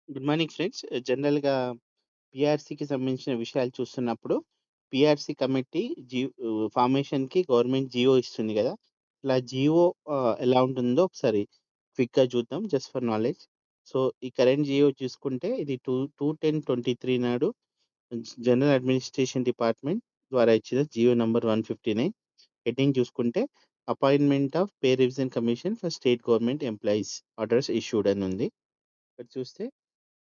Good morning friends. జనరల్‌గా పీఆర్సీకి సంబంధించిన విషయాలు చూస్తున్నప్పుడు, పీఆర్సీ కమిటీ ఫార్మేషన్‌కి గవర్నమెంట్ జీవో ఇస్తుంది గదా! ఇలా జీవో ఎలా ఉంటుందో ఒకసారి క్విక్‌గా చూద్దాం జస్ట్ ఫర్ నాలెడ్జ్. సో, ఈ కరెంట్ జీవో చూసుకుంటే ఇది 2/10/23 నాడు జనరల్ అడ్మినిస్ట్రేషన్ డిపార్ట్‌మెంట్ ద్వారా ఇచ్చిన జీవో నంబర్ 159. హెడ్డింగ్ చూసుకుంటే appointment of pay revision commission for state government employees orders issued అని ఉంది. ఇక్కడ చూస్తే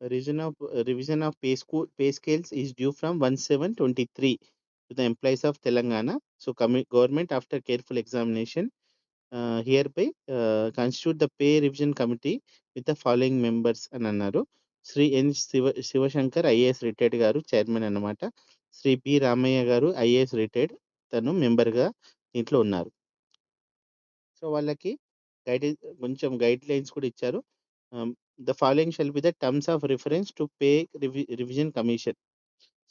revision of pay scales is due from 1/7/23 to the employees of Telangana. So, government, after careful examination, hereby constitute the pay revision committee with the following members అని అన్నారు. శ్రీ ఎన్ Shivshankar IAS retired గారు chairman అన్నమాట. Shri P Ramayya గారు IAS retired, తను మెంబర్గా దీంట్లో ఉన్నారు. So, వాళ్ళకి గైడ్ కొంచెం గైడ్ లైన్స్ కూడా ఇచ్చారు. The following shall be the terms of reference to pay revision commission.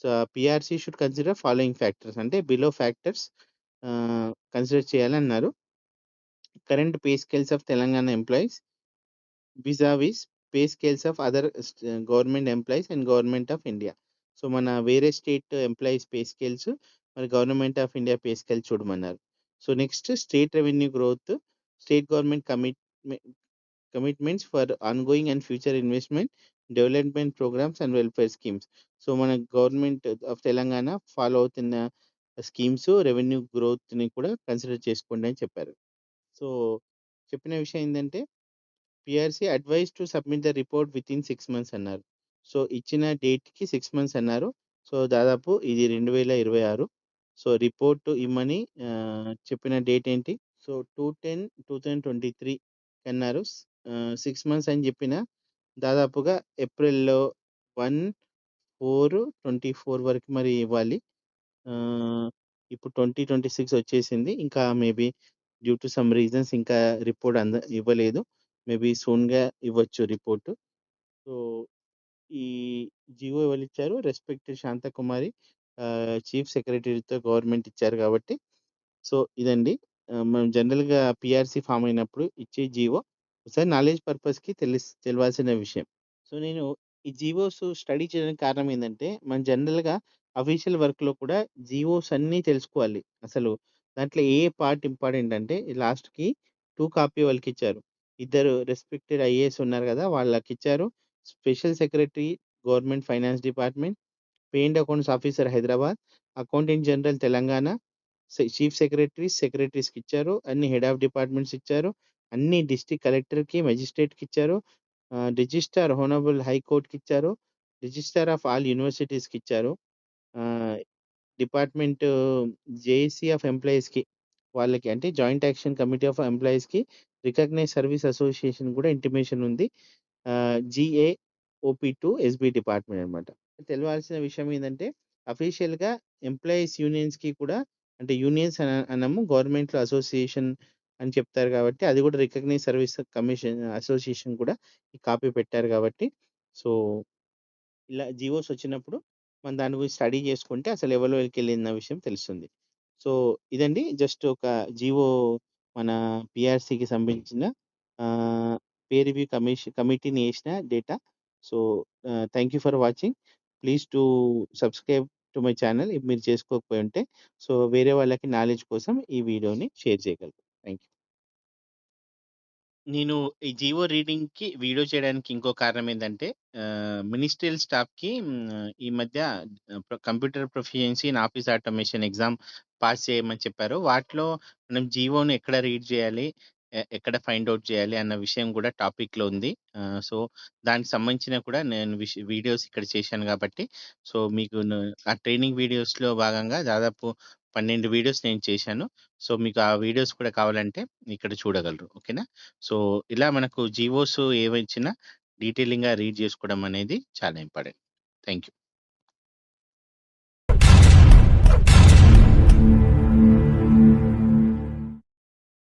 So, PRC should consider following factors అంటే బిలో ఫ్యాక్టర్స్ కన్సిడర్ చేయాలన్నారు. Current pay scales of Telangana employees vis-a-vis pay scales of other government employees and government of India. So, మన వేరే state employees pay scales, మరి government of India pay scale చూడమన్నారు. So, next state revenue growth, state government commitments for ongoing and future investment, development programs and welfare schemes. So, మన government of Telangana follow అవుతున్న schemes, revenue గ్రోత్‌ని కూడా consider చేసుకోండి అని చెప్పారు. So, చెప్పిన విషయం ఏందంటే PRC advise to submit the report within 6 months అన్నారు. సో, ఇచ్చిన డేట్‌కి 6 మంత్స్ అన్నారు. సో, దాదాపు ఇది 2026. సో, రిపోర్ట్ ఇమ్మని చెప్పిన డేట్ ఏంటి? సో, 2/10/2023 అన్నారు. 6 మంత్స్ అని చెప్పిన దాదాపుగా ఏప్రిల్‌లో 1/4/24 వరకు మరి ఇవ్వాలి. ఆహ్, ఇప్పుడు 2026 వచ్చేసింది. ఇంకా maybe due to some reasons ఇంకా రిపోర్ట్ ఇవ్వలేదు. మేబీ సూన్‌గా ఇవ్వచ్చు రిపోర్ట్. సో, ఈ జీవో ఎవరిచ్చారు? రెస్పెక్టెడ్ శాంతకుమారి చీఫ్ సెక్రటరీతో గవర్నమెంట్ ఇచ్చారు కాబట్టి, సో, ఇదండి. మనం జనరల్‌గా పీఆర్సీ ఫార్మ్ అయినప్పుడు ఇచ్చే జీవో. ఒకసారి నాలెడ్జ్ పర్పస్‌కి తెలవాల్సిన విషయం. సో, నేను ఈ జీవోస్ స్టడీ చేయడానికి కారణం ఏందంటే, మనం జనరల్‌గా అఫీషియల్ వర్క్‌లో కూడా జీవోస్ అన్నీ తెలుసుకోవాలి. అసలు దాంట్లో ఏ పార్ట్ ఇంపార్టెంట్ అంటే లాస్ట్‌కి 2 కాపీ వాళ్ళకిచ్చారు. ఇద్దరు రెస్పెక్టెడ్ ఐఏఎస్ ఉన్నారు గదా! వాళ్ళకిచ్చారు. Special secretary government finance department, pay and accounts officer Hyderabad, accountant general Telangana, chief సెక్రటరీస్‌కిచ్చారు. అన్ని హెడ్ ఆఫ్ డిపార్ట్మెంట్స్ ఇచ్చారు. అన్ని డిస్ట్రిక్ట్ కలెక్టర్‌కి, మెజిస్ట్రేట్‌కిచ్చారు. రిజిస్ట్రార్ హోనరబుల్ హైకోర్ట్‌కిచ్చారు. రిజిస్ట్రార్ ఆఫ్ ఆల్ యూనివర్సిటీస్‌కిచ్చారు. ఆహ్, డిపార్ట్మెంట్ జేఏసీ ఆఫ్ ఎంప్లాయీస్‌కి, వాళ్ళకి అంటే జాయింట్ యాక్షన్ కమిటీ ఆఫ్ ఎంప్లాయీస్‌కి, రికగ్నైజ్డ్ సర్వీస్ అసోసియేషన్ కూడా ఇంటిమేషన్ ఉంది. జీఏఓపీ2 ఎస్‌బీ డిపార్ట్మెంట్ అన్నమాట. తెలవాల్సిన విషయం ఏందంటే అఫీషియల్‌గా ఎంప్లాయీస్ యూనియన్స్‌కి కూడా, అంటే యూనియన్స్ అనము, గవర్నమెంట్‌లో అసోసియేషన్ అని చెప్తారు కాబట్టి, అది కూడా రికగ్నైజ్డ్ సర్వీస్ కమిషన్ అసోసియేషన్ కూడా ఈ కాపీ పెట్టారు కాబట్టి, సో, ఇలా జీవోస్ వచ్చినప్పుడు మనం దాని గురించి స్టడీ చేసుకుంటే అసలు ఎవరెవరికెళ్ళిందన్న విషయం తెలుస్తుంది. సో, ఇదండి జస్ట్ ఒక జీవో మన పీఆర్సీకి సంబంధించిన ఆహ్, పే రివ్యూ కమిటీని ఏసిన data. So, thank you for watching. Please to subscribe to my channel if మీరు చేసుకోకపోయి ఉంటే. సో, వేరే వాళ్ళకి నాలెడ్జ్ కోసం ఈ వీడియోని షేర్ చేయగలరు. Thank you. నేను ఈ జీవో రీడింగ్‌కి వీడియో చేయడానికి ఇంకో కారణం ఏందంటే, మినిస్ట్రియల్ స్టాఫ్‌కి ఈ మధ్య computer proficiency in office automation exam pass చేయమని చెప్పారు. వాటిలో మనం జీవోని ఎక్కడ రీడ్ చేయాలి, ఎక్కడ ఫైండ్ ఔట్ చేయాలి అన్న విషయం కూడా టాపిక్‌లో ఉంది. సో, దానికి సంబంధించిన కూడా నేను వీడియోస్ ఇక్కడ చేశాను కాబట్టి, సో, మీకు ఆ ట్రైనింగ్ వీడియోస్‌లో భాగంగా దాదాపు 12 వీడియోస్ నేను చేశాను. సో, మీకు ఆ వీడియోస్ కూడా కావాలంటే ఇక్కడ చూడగలరు. ఓకేనా? సో, ఇలా మనకు జీవోస్ ఏవొచ్చినా డీటెయిలింగ్‌గా రీడ్ జేసుకోవడం అనేది చాలా ఇంపార్టెంట్. Thank you.